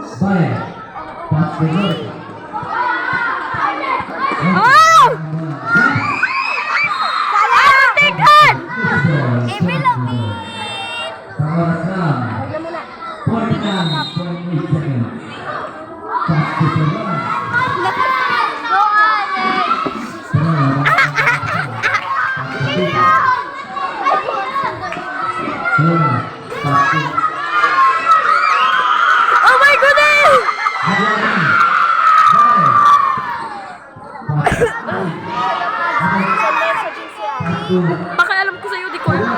Fire. Pass the ball. Oh! Sayang! Tikan! Every Lovin! Power down. Point down. 0.8 seconds. Pass to the ball. Go, Alex! Oh my goodness! Pakialam ko sa'yo, di ko alam.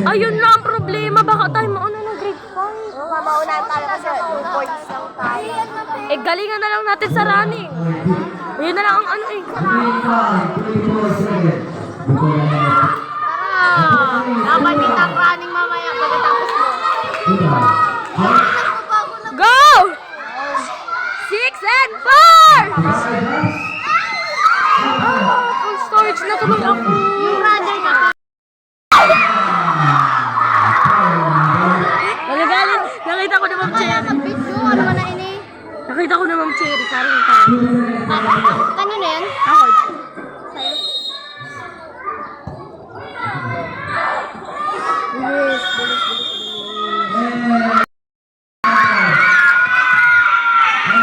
Ayun na ang problema. Baka tayo mauna ng grade 5. Mamaunahan tayo kasi 2 points lang tayo. Eh, galingan na lang natin sa running. Ayun na lang ang ano eh. Dapat kita ang running mamaya pagkatapos mo. Go! 6 and 4! Full storage na tulong ako. Yung runner na. Nagagalit. Nakita ko na Ma'am Cherry. Video, ano man na ini? Nakita ko na Ma'am Cherry. Karing tayo. Kanino yan? Ako.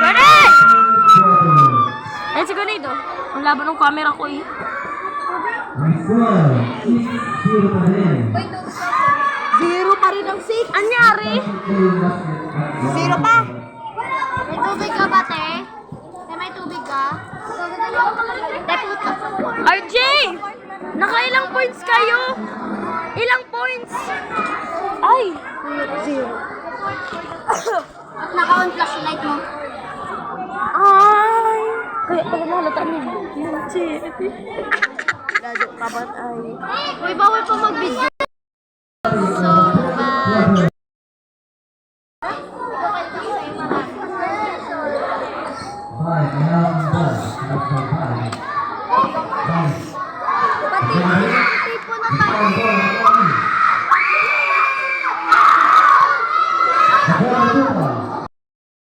Grenade! Ayun si Grenade oh. Ang laban ng camera ko eh. Zero pa rin ang 6. Anyari? Zero pa? May tubig ka ba, te? May tubig ka? Te, puto. RJ! Nakailang points kayo? Ilang points? Ay! Zero. At naka-on flashlight mo. Ay! Kaya pala nahalata ni Ma'am Cherry. Lalo ka ba't ay? Uy, bawal pa mag-video.